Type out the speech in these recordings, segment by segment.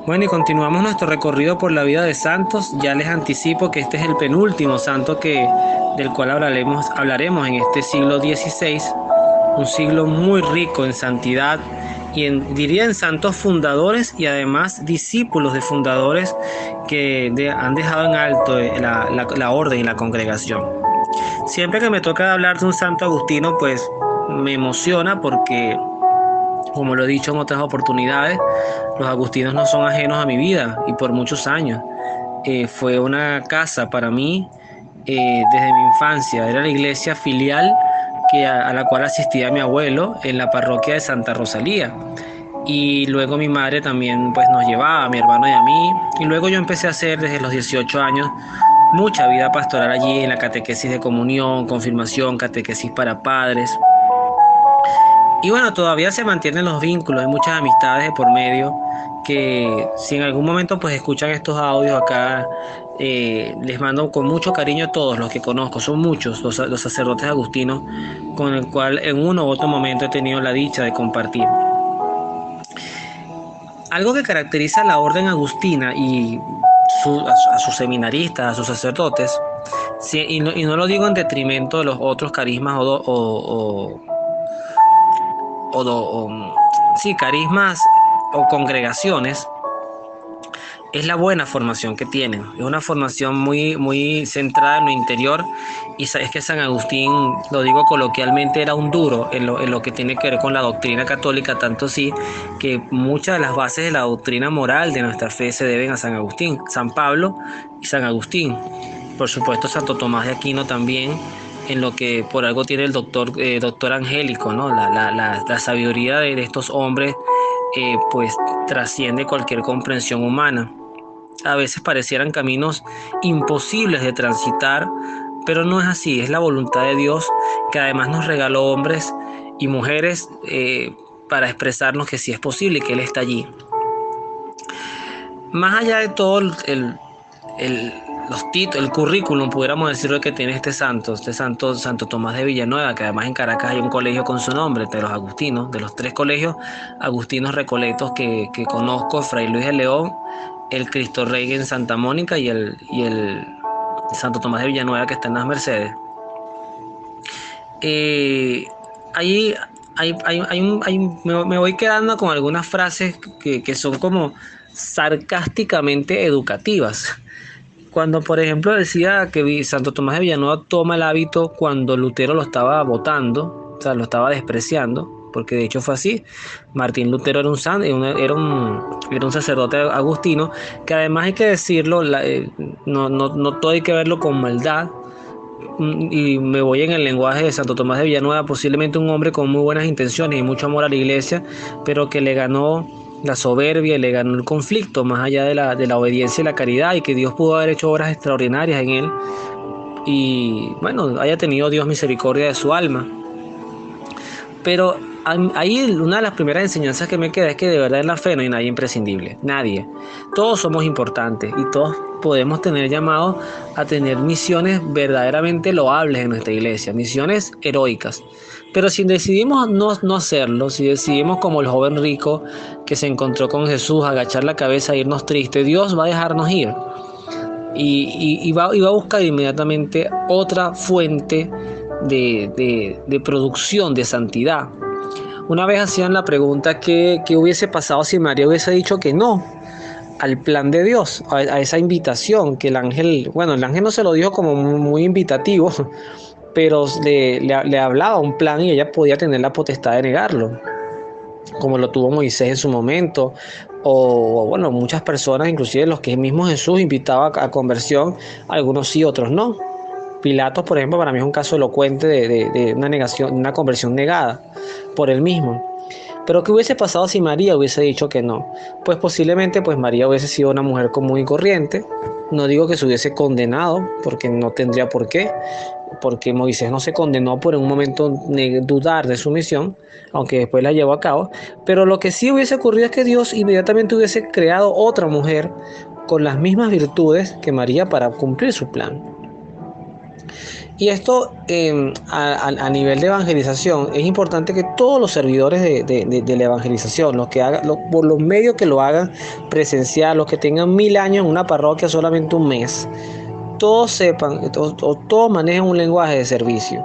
Bueno, y continuamos nuestro recorrido por la vida de santos. Ya les anticipo que este es el penúltimo santo del cual hablaremos en este siglo XVI, un siglo muy rico en santidad y diría en santos fundadores y además discípulos de fundadores que han dejado en alto la orden y la congregación. Siempre que me toca hablar de un santo agustino, pues me emociona porque, como lo he dicho en otras oportunidades, los agustinos no son ajenos a mi vida y por muchos años. Fue una casa para mí desde mi infancia. Era la iglesia filial a la cual asistía mi abuelo en la parroquia de Santa Rosalía. Y luego mi madre también pues nos llevaba, a mi hermano y a mí. Y luego yo empecé a hacer desde los 18 años mucha vida pastoral allí en la catequesis de comunión, confirmación, catequesis para padres. Y bueno, todavía se mantienen los vínculos, hay muchas amistades de por medio que si en algún momento pues escuchan estos audios acá, les mando con mucho cariño a todos los que conozco, son muchos los sacerdotes agustinos con el cual en uno u otro momento he tenido la dicha de compartir. Algo que caracteriza a la orden agustina y a sus seminaristas, a sus sacerdotes, sí, y no lo digo en detrimento de los otros carismas sí, carismas o congregaciones, es la buena formación que tienen. Es una formación muy centrada en lo interior, y es que San Agustín, lo digo coloquialmente, era un duro en lo que tiene que ver con la doctrina católica, tanto sí que muchas de las bases de la doctrina moral de nuestra fe se deben a San Agustín, San Pablo y San Agustín. Por supuesto, Santo Tomás de Aquino también, en lo que por algo tiene el doctor angélico, ¿no? La sabiduría de estos hombres pues trasciende cualquier comprensión humana. A veces parecieran caminos imposibles de transitar, pero no es así. Es la voluntad de Dios, que además nos regaló hombres y mujeres para expresarnos que sí es posible y que Él está allí. Más allá de todo el currículum, pudiéramos decirlo, que tiene este santo Santo Tomás de Villanueva, que además en Caracas hay un colegio con su nombre, de los agustinos, de los 3 colegios agustinos recoletos que conozco: Fray Luis de León, el Cristo Rey en Santa Mónica y el Santo Tomás de Villanueva, que está en las Mercedes. Ahí me voy quedando con algunas frases que son como sarcásticamente educativas. Cuando, por ejemplo, decía que Santo Tomás de Villanueva toma el hábito cuando Lutero lo estaba votando, o sea, lo estaba despreciando, porque de hecho fue así. Martín Lutero era un sacerdote agustino, que además hay que decirlo, no todo hay que verlo con maldad. Y me voy en el lenguaje de Santo Tomás de Villanueva, posiblemente un hombre con muy buenas intenciones y mucho amor a la iglesia, pero que le ganó la soberbia, le ganó el conflicto más allá de la obediencia y la caridad, y que Dios pudo haber hecho obras extraordinarias en él, y bueno, haya tenido Dios misericordia de su alma. Pero ahí una de las primeras enseñanzas que me queda es que de verdad en la fe no hay nadie imprescindible, nadie. Todos somos importantes y todos podemos tener llamados a tener misiones verdaderamente loables en nuestra iglesia, misiones heroicas. Pero si decidimos no hacerlo, si decidimos como el joven rico que se encontró con Jesús, agachar la cabeza e irnos tristes, Dios va a dejarnos ir y va a buscar inmediatamente otra fuente de producción, de santidad. Una vez hacían la pregunta ¿qué hubiese pasado si María hubiese dicho que no al plan de Dios, a esa invitación que el ángel no se lo dijo como muy invitativo, pero le hablaba un plan y ella podía tener la potestad de negarlo, como lo tuvo Moisés en su momento, o bueno, muchas personas, inclusive los que el mismo Jesús invitaba a conversión, algunos sí, otros no. Pilatos, por ejemplo, para mí es un caso elocuente de una negación, una conversión negada por él mismo. Pero ¿qué hubiese pasado si María hubiese dicho que no? Pues posiblemente pues María hubiese sido una mujer común y corriente. No digo que se hubiese condenado, porque no tendría por qué, porque Moisés no se condenó por un momento dudar de su misión, aunque después la llevó a cabo. Pero lo que sí hubiese ocurrido es que Dios inmediatamente hubiese creado otra mujer con las mismas virtudes que María para cumplir su plan. Y esto a nivel de evangelización, es importante que todos los servidores de la evangelización, los que hagan, por los medios que lo hagan presencial, los que tengan 1000 años en una parroquia solamente un mes, todos sepan o todos manejen un lenguaje de servicio.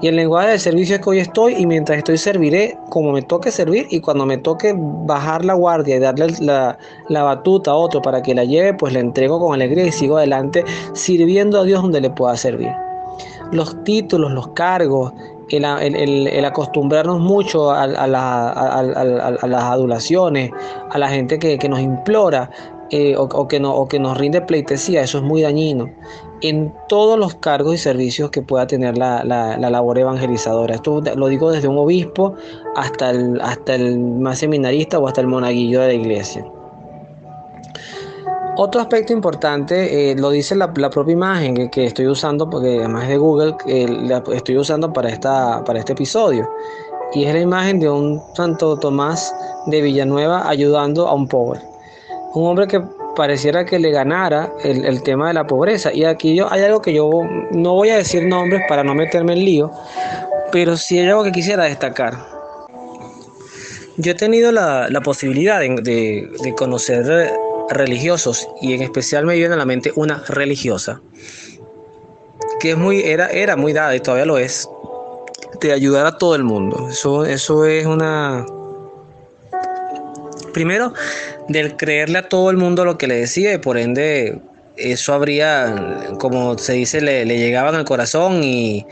Y el lenguaje de servicio es que hoy estoy y mientras estoy serviré como me toque servir, y cuando me toque bajar la guardia y darle la batuta a otro para que la lleve, pues la entrego con alegría y sigo adelante sirviendo a Dios donde le pueda servir. Los títulos, los cargos, el acostumbrarnos mucho a las adulaciones, a la gente que nos implora, o que nos rinde pleitesía, eso es muy dañino en todos los cargos y servicios que pueda tener la labor evangelizadora. Esto lo digo desde un obispo hasta el más seminarista o hasta el monaguillo de la iglesia. Otro aspecto importante, lo dice la propia imagen que estoy usando, porque además es de Google, que la estoy usando para este episodio. Y es la imagen de un Santo Tomás de Villanueva ayudando a un pobre. Un hombre que pareciera que le ganara el tema de la pobreza. Y aquí hay algo que yo no voy a decir nombres para no meterme en lío, pero sí hay algo que quisiera destacar. Yo he tenido la posibilidad de conocer religiosos, y en especial me viene a la mente una religiosa que era muy dada, y todavía lo es, de ayudar a todo el mundo. Eso es una... Primero, del creerle a todo el mundo lo que le decía, y por ende eso habría, como se dice, le llegaban al corazón, y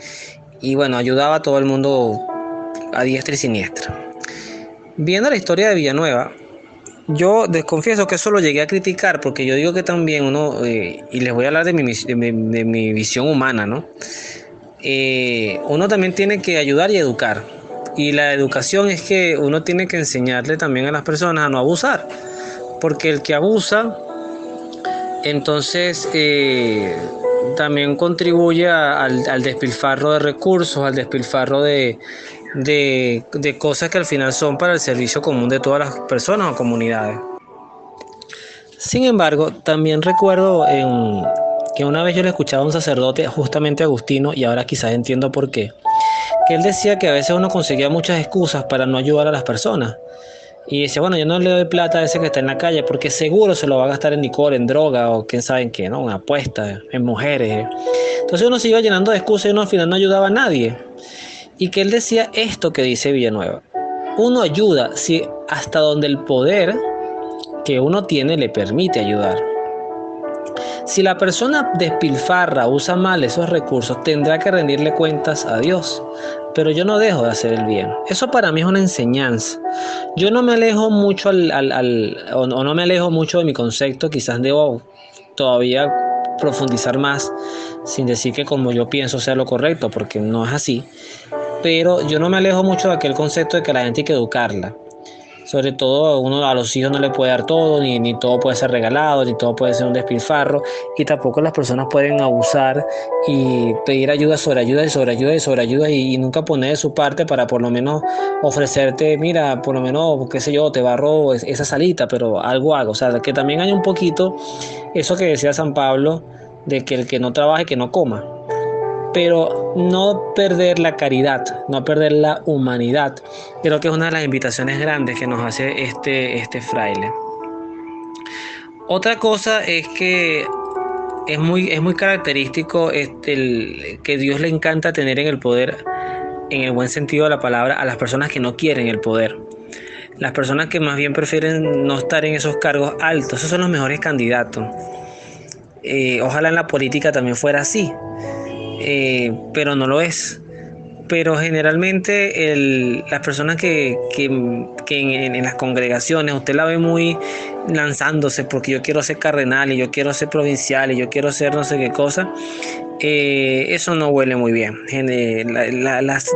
bueno, ayudaba a todo el mundo a diestra y siniestra. Viendo la historia de Villanueva, yo desconfieso que eso lo llegué a criticar, porque yo digo que también uno, y les voy a hablar de mi visión humana, ¿no? Uno también tiene que ayudar y educar. Y la educación es que uno tiene que enseñarle también a las personas a no abusar. Porque el que abusa, entonces también contribuye al despilfarro de recursos, al despilfarro de cosas que al final son para el servicio común de todas las personas o comunidades. Sin embargo, también recuerdo que una vez yo le escuchaba a un sacerdote, justamente agustino, y ahora quizás entiendo por qué, que él decía que a veces uno conseguía muchas excusas para no ayudar a las personas. Y decía, bueno, yo no le doy plata a ese que está en la calle porque seguro se lo va a gastar en licor, en droga o quién sabe en qué, ¿no? En apuestas, en mujeres. Entonces uno se iba llenando de excusas y uno al final no ayudaba a nadie. Y que él decía esto que dice Villanueva: uno ayuda si hasta donde el poder que uno tiene le permite ayudar. Si la persona despilfarra, usa mal esos recursos, tendrá que rendirle cuentas a Dios. Pero yo no dejo de hacer el bien. Eso para mí es una enseñanza. Yo no me alejo mucho o no me alejo mucho de mi concepto. Quizás debo todavía profundizar más, sin decir que como yo pienso sea lo correcto, porque no es así. Pero yo no me alejo mucho de aquel concepto de que la gente hay que educarla. Sobre todo uno a los hijos no le puede dar todo, ni todo puede ser regalado, ni todo puede ser un despilfarro, y tampoco las personas pueden abusar y pedir ayuda sobre ayuda y sobre ayuda y sobre ayuda, y nunca poner de su parte para por lo menos ofrecerte, mira, por lo menos, qué sé yo, te barro esa salita, pero algo hago. O sea, que también hay un poquito eso que decía San Pablo, de que el que no trabaje, que no coma. Pero no perder la caridad, no perder la humanidad. Creo que es una de las invitaciones grandes que nos hace este fraile. Otra cosa es que es muy característico que Dios le encanta tener en el poder, en el buen sentido de la palabra, a las personas que no quieren el poder. Las personas que más bien prefieren no estar en esos cargos altos, esos son los mejores candidatos. Ojalá en la política también fuera así. Pero no lo es. Pero generalmente las personas que en las congregaciones usted la ve muy lanzándose porque yo quiero ser cardenal y yo quiero ser provincial y yo quiero ser no sé qué cosa, eso no huele muy bien. Las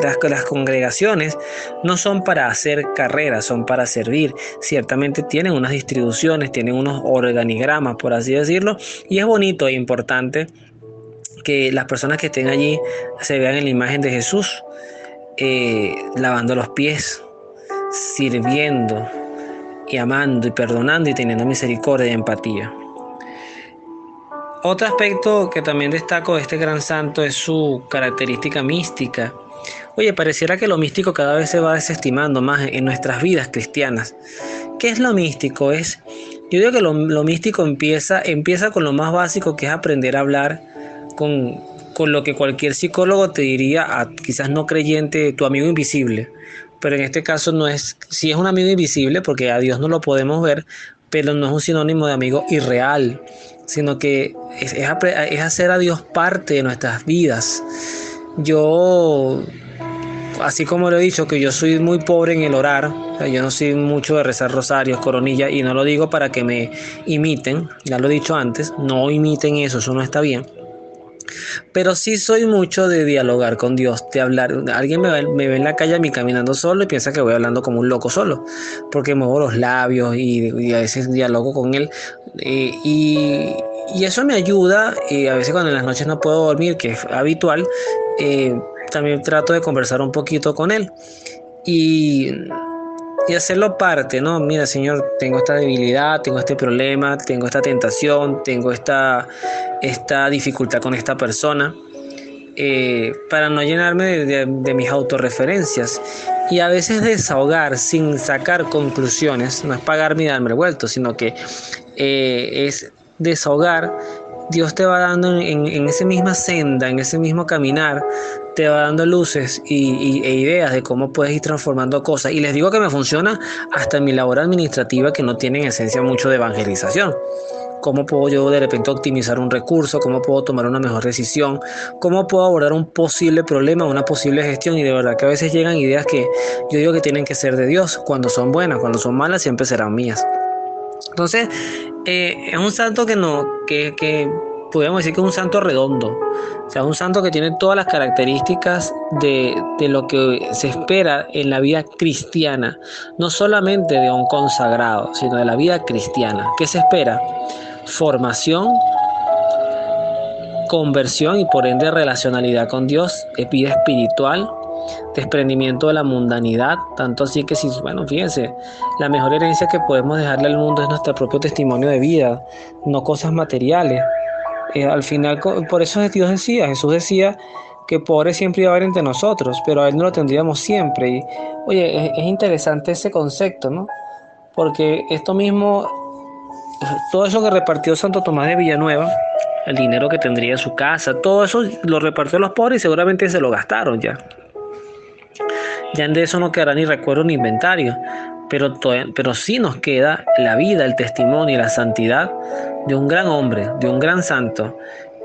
congregaciones no son para hacer carreras, son para servir. Ciertamente tienen unas distribuciones, tienen unos organigramas, por así decirlo, y es bonito e importante que las personas que estén allí se vean en la imagen de Jesús, lavando los pies, sirviendo y amando y perdonando y teniendo misericordia y empatía. Otro aspecto que también destaco de este gran santo es su característica mística. Oye, pareciera que lo místico cada vez se va desestimando más en nuestras vidas cristianas. ¿Qué es lo místico? Yo digo que lo místico empieza con lo más básico, que es aprender a hablar con, con lo que cualquier psicólogo te diría a quizás no creyente, tu amigo invisible. Pero en este caso no es, sí es un amigo invisible porque a Dios no lo podemos ver, pero no es un sinónimo de amigo irreal, sino que es hacer a Dios parte de nuestras vidas. Yo, así como lo he dicho, que yo soy muy pobre en el orar, o sea, yo no soy mucho de rezar rosarios, coronillas, y no lo digo para que me imiten, ya lo he dicho antes, no imiten eso no está bien. Pero sí soy mucho de dialogar con Dios, de hablar. Alguien me ve en la calle a mí caminando solo y piensa que voy hablando como un loco solo, porque muevo los labios y a veces dialogo con Él. Y eso me ayuda, y a veces cuando en las noches no puedo dormir, que es habitual, eh, también trato de conversar un poquito con Él. Y y hacerlo parte, ¿no? Mira, Señor, tengo esta debilidad, tengo este problema, tengo esta tentación, tengo esta dificultad con esta persona, para no llenarme de mis autorreferencias. Y a veces desahogar sin sacar conclusiones, no es pagarme y darme revuelto, sino que es desahogar. Dios te va dando en esa misma senda, en ese mismo caminar, te va dando luces e ideas de cómo puedes ir transformando cosas. Y les digo que me funciona hasta en mi labor administrativa, que no tiene en esencia mucho de evangelización. ¿Cómo puedo yo de repente optimizar un recurso? ¿Cómo puedo tomar una mejor decisión? ¿Cómo puedo abordar un posible problema, una posible gestión? Y de verdad que a veces llegan ideas que yo digo que tienen que ser de Dios. Cuando son buenas, cuando son malas, siempre serán mías. Entonces, es un santo que podemos decir que es un santo redondo. O sea, es un santo que tiene todas las características de lo que se espera en la vida cristiana. No solamente de un consagrado, sino de la vida cristiana. ¿Qué se espera? Formación, conversión y por ende relacionalidad con Dios, vida espiritual, desprendimiento de la mundanidad, tanto así que si, bueno, fíjense, la mejor herencia que podemos dejarle al mundo es nuestro propio testimonio de vida, no cosas materiales. Al final, por eso Jesús decía que pobre siempre iba a haber entre nosotros, pero a Él no lo tendríamos siempre. Y, oye, es interesante ese concepto, ¿no? Porque esto mismo, todo eso que repartió Santo Tomás de Villanueva, el dinero que tendría en su casa, todo eso lo repartió a los pobres y seguramente se lo gastaron ya. Ya de eso no quedará ni recuerdo ni inventario, pero sí nos queda la vida, el testimonio y la santidad de un gran hombre, de un gran santo,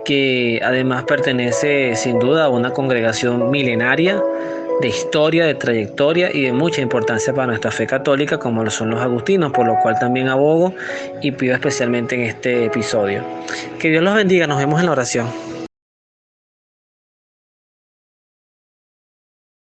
que además pertenece sin duda a una congregación milenaria de historia, de trayectoria y de mucha importancia para nuestra fe católica, como lo son los agustinos, por lo cual también abogo y pido especialmente en este episodio. Que Dios los bendiga, nos vemos en la oración.